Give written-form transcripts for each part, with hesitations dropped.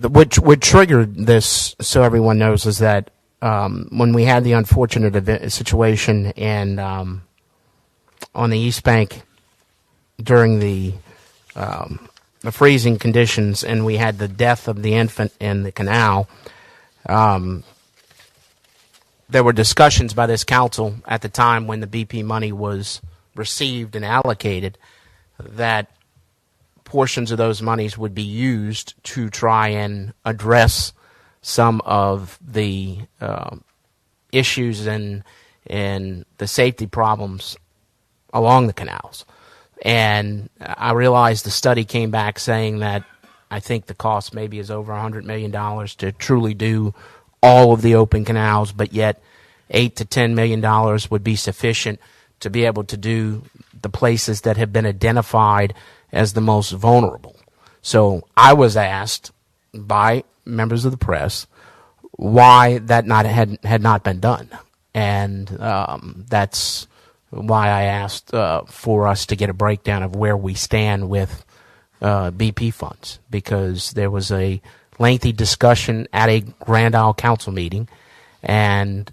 What triggered this, so everyone knows, is that when we had the unfortunate situation on the East Bank during the freezing conditions, and we had the death of the infant in the canal, there were discussions by this council at the time when the BP money was received and allocated that portions of those monies would be used to try and address some of the issues and the safety problems along the canals. And I realized the study came back saying that I think the cost maybe is over $100 million to truly do all of the open canals, but yet $8 to $10 million would be sufficient to be able to do the places that have been identified as the most vulnerable. So I was asked by members of the press why that had not been done, and that's why I asked for us to get a breakdown of where we stand with BP funds, because there was a lengthy discussion at a Grand Isle Council meeting, and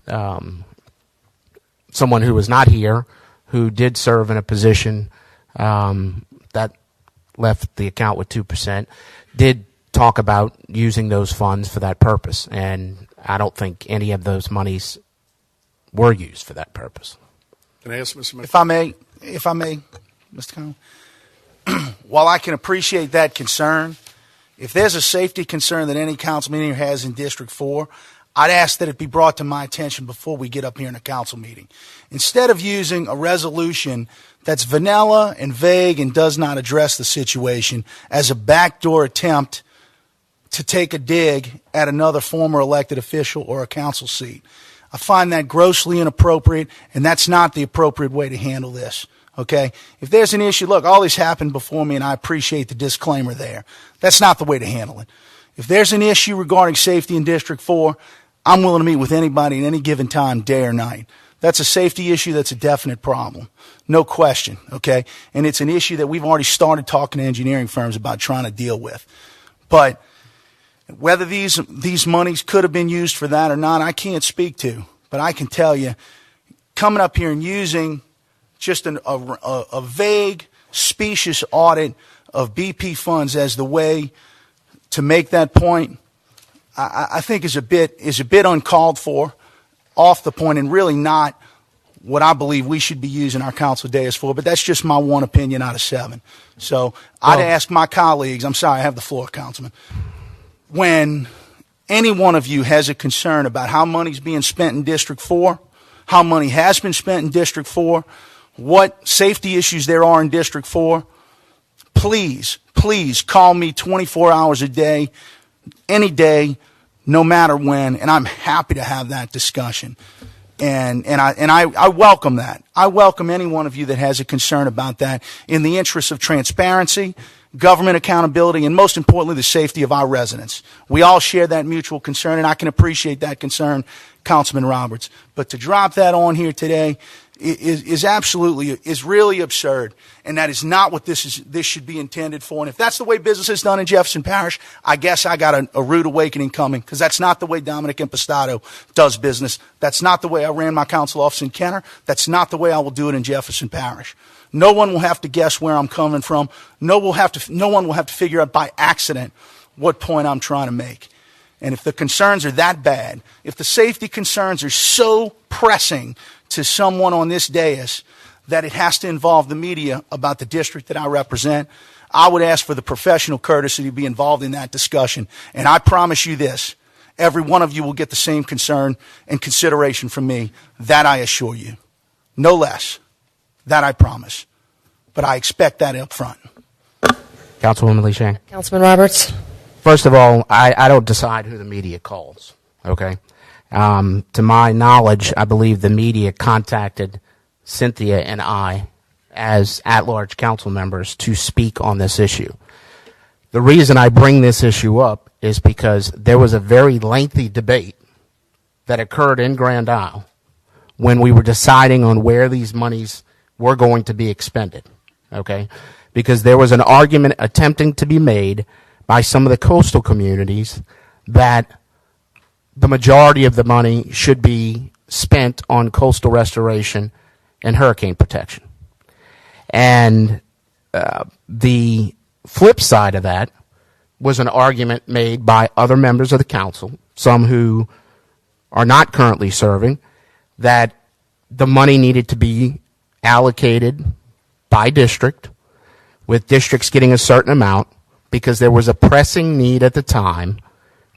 someone who was not here, who did serve in a position that left the account with 2%, did talk about using those funds for that purpose, and I don't think any of those monies were used for that purpose. Can I ask Mr. If I may, Mr. Conley, while I can appreciate that concern, if there's a safety concern that any council meeting has in District 4, I'd ask that it be brought to my attention before we get up here in a council meeting. Instead of using a resolution that's vanilla and vague and does not address the situation as a backdoor attempt to take a dig at another former elected official or a council seat, I find that grossly inappropriate, and that's not the appropriate way to handle this. Okay? If there's an issue, look, all this happened before me, and I appreciate the disclaimer there. That's not the way to handle it. If there's an issue regarding safety in District 4, I'm willing to meet with anybody at any given time, day or night. That's a safety issue that's a definite problem. No question, okay? And it's an issue that we've already started talking to engineering firms about trying to deal with. But whether these monies could have been used for that or not, I can't speak to. But I can tell you, coming up here and using just a vague, specious audit of BP funds as the way to make that point, I think is a bit uncalled for, off the point, and really not what I believe we should be using our council days for. But that's just my one opinion out of 7. So I'd ask my colleagues, I'm sorry, I have the floor, Councilman, when any one of you has a concern about how money's being spent in District 4, how money has been spent in District 4, what safety issues there are in District 4, please call me 24 hours a day, any day, no matter when, and I'm happy to have that discussion. And I welcome that. I welcome any one of you that has a concern about that in the interest of transparency, government accountability, and most importantly, the safety of our residents. We all share that mutual concern, and I can appreciate that concern, Councilman Roberts. But to drop that on here today is really absurd, and that is not what this should be intended for. And if that's the way business is done in Jefferson Parish, I guess I got a rude awakening coming, because that's not the way Dominick Impastato does business. That's not the way I ran my council office in Kenner. That's not the way I will do it in Jefferson Parish. No one will have to guess where I'm coming from. No one will have to figure out by accident what point I'm trying to make. And if the concerns are that bad, if the safety concerns are so pressing to someone on this dais that it has to involve the media about the district that I represent, I would ask for the professional courtesy to be involved in that discussion. And I promise you this, every one of you will get the same concern and consideration from me. That I assure you. No less. That I promise. But I expect that up front. Councilwoman Lee Shang. Councilman Roberts. First of all, I don't decide who the media calls, okay? To my knowledge, I believe the media contacted Cynthia and I as at-large council members to speak on this issue. The reason I bring this issue up is because there was a very lengthy debate that occurred in Grand Isle when we were deciding on where these monies were going to be expended, okay? Because there was an argument attempting to be made by some of the coastal communities that the majority of the money should be spent on coastal restoration and hurricane protection. And the flip side of that was an argument made by other members of the council, some who are not currently serving, that the money needed to be allocated by district, with districts getting a certain amount, because there was a pressing need at the time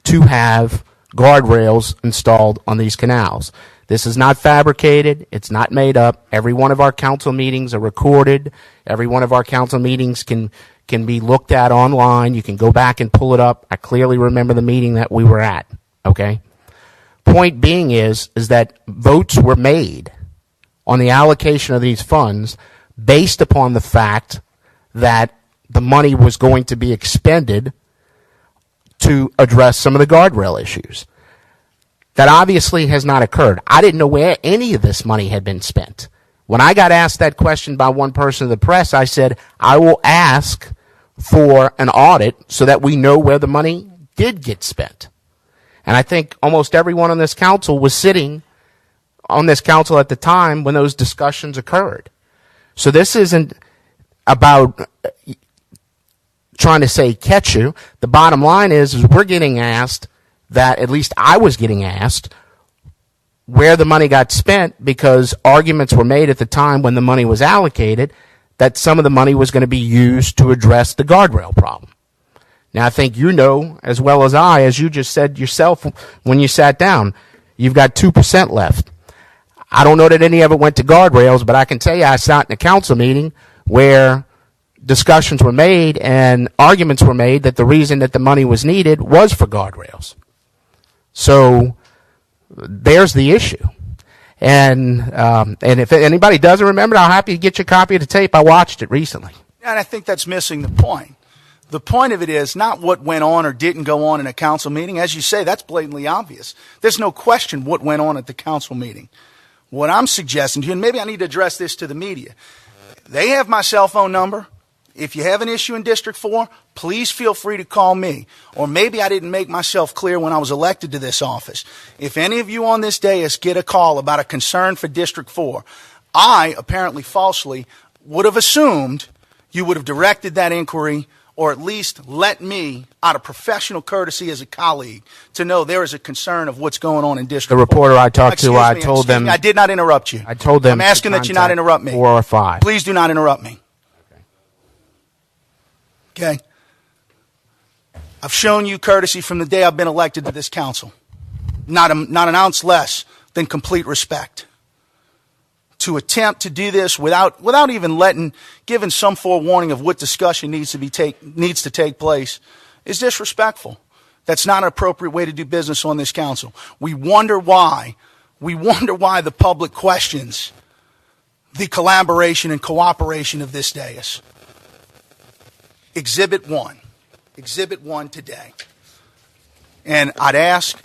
to have guardrails installed on these canals. This is not fabricated. It's not made up. Every one of our council meetings are recorded. Every one of our council meetings can be looked at online. You can go back and pull it up. I clearly remember the meeting that we were at, okay? Point being is that votes were made on the allocation of these funds based upon the fact that the money was going to be expended to address some of the guardrail issues. That obviously has not occurred. I didn't know where any of this money had been spent. When I got asked that question by one person of the press, I said, I will ask for an audit so that we know where the money did get spent. And I think almost everyone on this council was sitting on this council at the time when those discussions occurred. So this isn't about trying to say catch you. The bottom line is we're getting asked that, at least I was getting asked, where the money got spent, because arguments were made at the time when the money was allocated that some of the money was going to be used to address the guardrail problem. Now, I think you know as well as I, as you just said yourself when you sat down, you've got 2% left. I don't know that any of it went to guardrails, but I can tell you I sat in a council meeting where discussions were made and arguments were made that the reason that the money was needed was for guardrails. So there's the issue. And if anybody doesn't remember, I'm happy to get you a copy of the tape. I watched it recently. And I think that's missing the point. The point of it is not what went on or didn't go on in a council meeting. As you say, that's blatantly obvious. There's no question what went on at the council meeting. What I'm suggesting to you, and maybe I need to address this to the media, they have my cell phone number. If you have an issue in District 4, please feel free to call me. Or maybe I didn't make myself clear when I was elected to this office. If any of you on this dais get a call about a concern for District 4, I, apparently falsely, would have assumed you would have directed that inquiry, or at least let me, out of professional courtesy as a colleague, to know there is a concern of what's going on in District 4. The reporter I talked to, I told them... I did not interrupt you. I told them... I'm asking that you not interrupt me. 4 or 5. Please do not interrupt me. Okay? I've shown you courtesy from the day I've been elected to this council. Not an ounce less than complete respect. To attempt to do this without even giving some forewarning of what discussion needs to take place is disrespectful. That's not an appropriate way to do business on this council. We wonder why the public questions the collaboration and cooperation of this dais. Exhibit 1 today. And I'd ask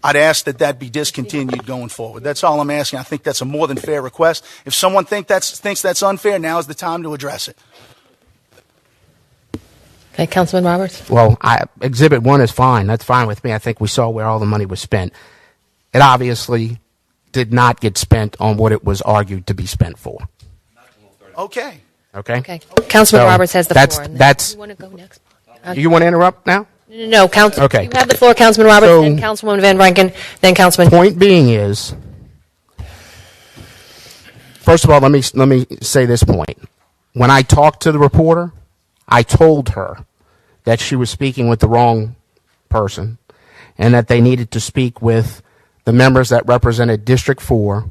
that be discontinued going forward. That's all I'm asking. I think that's a more than fair request. If someone thinks that's unfair, now is the time to address it. Okay, Councilman Roberts? Well, Exhibit 1 is fine. That's fine with me. I think we saw where all the money was spent. It obviously did not get spent on what it was argued to be spent for. Okay. Okay? Councilman Roberts has the floor. You want to go next? You want to interrupt now? No, Okay. You have the floor, Councilman Roberts, then Councilwoman Van Vrancken, then Councilman... Point being is, first of all, let me say this point. When I talked to the reporter, I told her that she was speaking with the wrong person and that they needed to speak with the members that represented District 4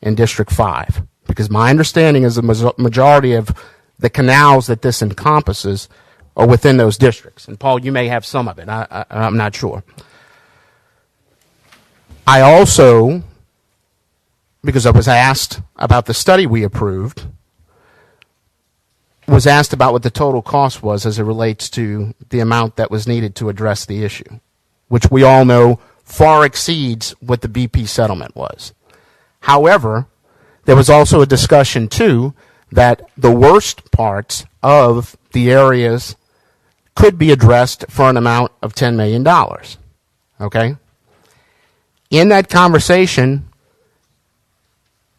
and District 5. Because my understanding is the majority of the canals that this encompasses are within those districts. And Paul, you may have some of it. I'm not sure. I also, because I was asked about the study we approved, was asked about what the total cost was as it relates to the amount that was needed to address the issue, which we all know far exceeds what the BP settlement was. However, there was also a discussion, too, that the worst parts of the areas could be addressed for an amount of $10 million. Okay? In that conversation,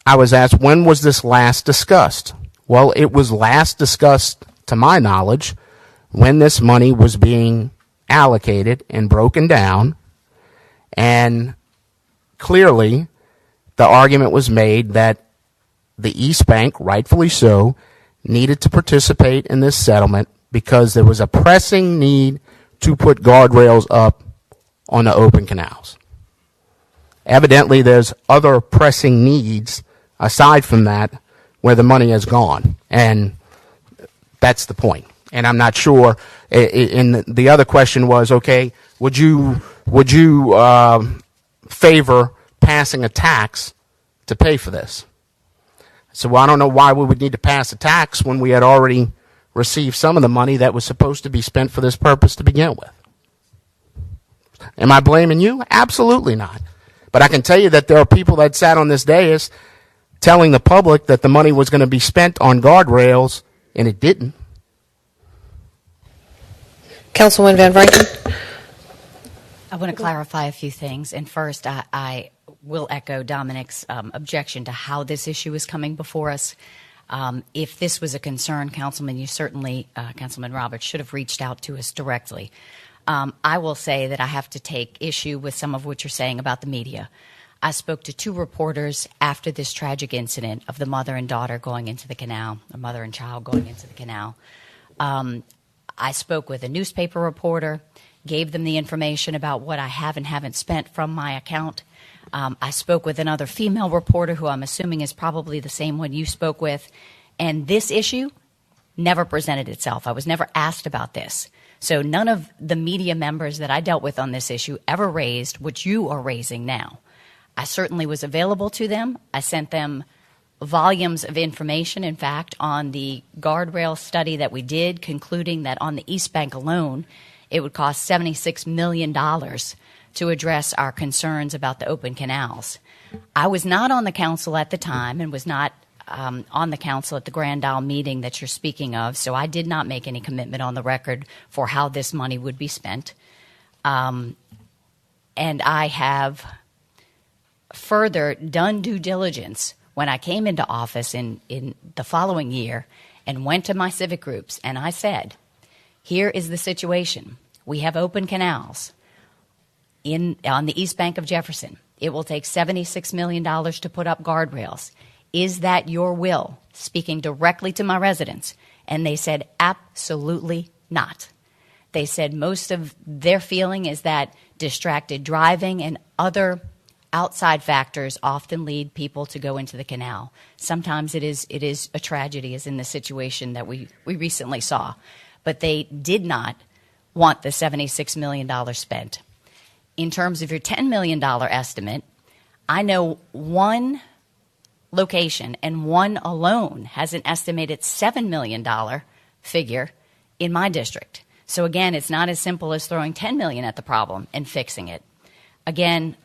I was asked, when was this last discussed? Well, it was last discussed, to my knowledge, when this money was being allocated and broken down, and clearly the argument was made that the East Bank, rightfully so, needed to participate in this settlement because there was a pressing need to put guardrails up on the open canals. Evidently, there's other pressing needs aside from that where the money has gone, and that's the point. And I'm not sure. And the other question was, okay, would you favor passing a tax to pay for this? So I don't know why we would need to pass a tax when we had already received some of the money that was supposed to be spent for this purpose to begin with. Am I blaming you? Absolutely not. But I can tell you that there are people that sat on this dais telling the public that the money was going to be spent on guardrails, and it didn't. Councilwoman Van Vrancken. I want to clarify a few things. And first, I will echo Dominick's objection to how this issue is coming before us. If this was a concern, Councilman, you certainly, Councilman Roberts, should have reached out to us directly. I will say that I have to take issue with some of what you're saying about the media. I spoke to 2 reporters after this tragic incident of the mother and daughter going into the canal, or mother and child going into the canal. I spoke with a newspaper reporter, gave them the information about what I have and haven't spent from my account. I spoke with another female reporter who I'm assuming is probably the same one you spoke with. And this issue never presented itself. I was never asked about this. So none of the media members that I dealt with on this issue ever raised what you are raising now. I certainly was available to them. I sent them volumes of information, in fact, on the guardrail study that we did, concluding that on the East Bank alone, it would cost $76 million to address our concerns about the open canals. I was not on the council at the time and was not on the council at the Grand Isle meeting that you're speaking of, so I did not make any commitment on the record for how this money would be spent. And I have further done due diligence when I came into office in the following year and went to my civic groups and I said, here is the situation. We have open canals on the East Bank of Jefferson. It will take $76 million to put up guardrails. Is that your will? Speaking directly to my residents. And they said, absolutely not. They said most of their feeling is that distracted driving and other outside factors often lead people to go into the canal. Sometimes it is a tragedy, as in the situation that we recently saw. But they did not want the $76 million spent. In terms of your $10 million estimate, I know one location and one alone has an estimated $7 million figure in my district. So again, it's not as simple as throwing $10 million at the problem and fixing it. Again,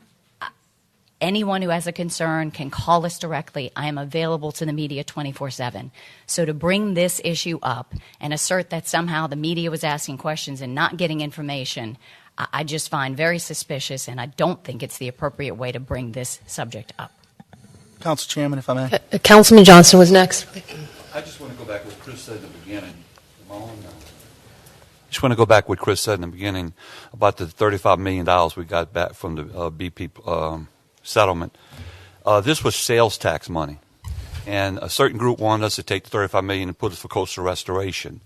anyone who has a concern can call us directly. I am available to the media 24/7. So to bring this issue up and assert that somehow the media was asking questions and not getting information, I just find very suspicious, and I don't think it's the appropriate way to bring this subject up. Council Chairman, if I may. Councilman Johnston was next. I just want to go back to what Chris said in the beginning. Just want to go back to what Chris said in the beginning about the $35 million we got back from the BP settlement. This was sales tax money, and a certain group wanted us to take the $35 million and put it for coastal restoration.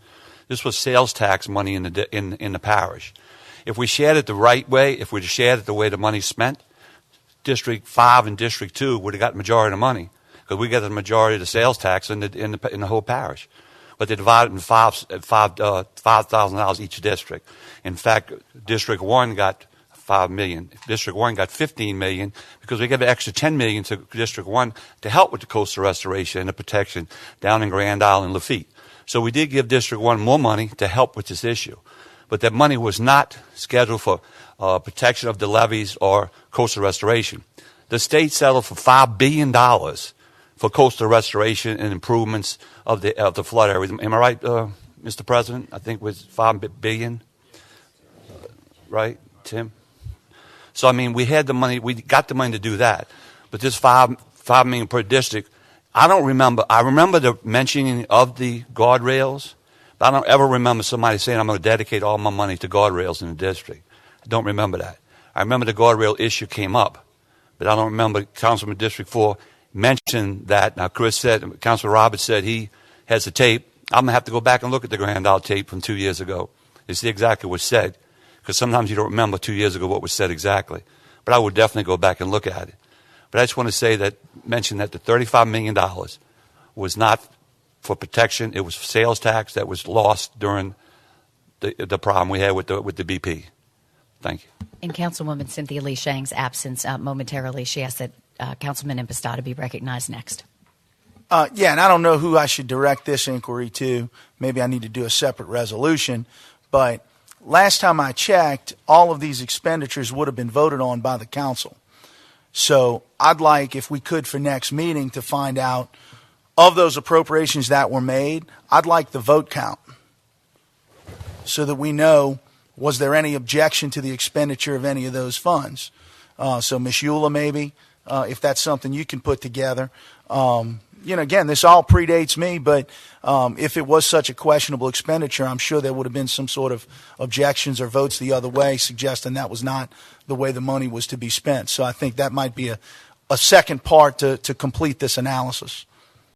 This was sales tax money in the parish. If we shared it the right way, if we shared it the way the money's spent, District 5 and District 2 would have got the majority of the money, because we got the majority of the sales tax in the whole parish. But they divided it in $5,000 each district. In fact, District 1 got $5 million. District 1 got $15 million because we gave an extra $10 million to District 1 to help with the coastal restoration and the protection down in Grand Isle and Lafitte. So we did give District 1 more money to help with this issue. But that money was not scheduled for protection of the levees or coastal restoration. The state settled for $5 billion for coastal restoration and improvements of the flood areas. Am I right, Mr. President, I think was $5 billion, right, Tim? So, I mean, we had the money, we got the money to do that. But this $5 million per district, I remember the mentioning of the guardrails, but I don't ever remember somebody saying, I'm going to dedicate all my money to guardrails in the district. I don't remember that. I remember the guardrail issue came up, but I don't remember Councilman District 4 mentioned that. Now, Councilman Roberts said he has the tape. I'm going to have to go back and look at the Grand Isle tape from 2 years ago to see exactly what was said, because sometimes you don't remember 2 years ago what was said exactly. But I would definitely go back and look at it. But I just want to mention that the $35 million was not for protection. It was sales tax that was lost during the problem we had with the BP. Thank you. In Councilwoman Cynthia Lee Shang's absence momentarily, she asked that Councilman Impastato be recognized next. Yeah, and I don't know who I should direct this inquiry to. Maybe I need to do a separate resolution. But last time I checked, all of these expenditures would have been voted on by the council. So I'd like, if we could for next meeting, to find out of those appropriations that were made, I'd like the vote count so that we know, was there any objection to the expenditure of any of those funds? So Ms. Eula, maybe, if that's something you can put together. Again, this all predates me, but if it was such a questionable expenditure, I'm sure there would have been some sort of objections or votes the other way suggesting that was not the way the money was to be spent. So I think that might be a second part to complete this analysis.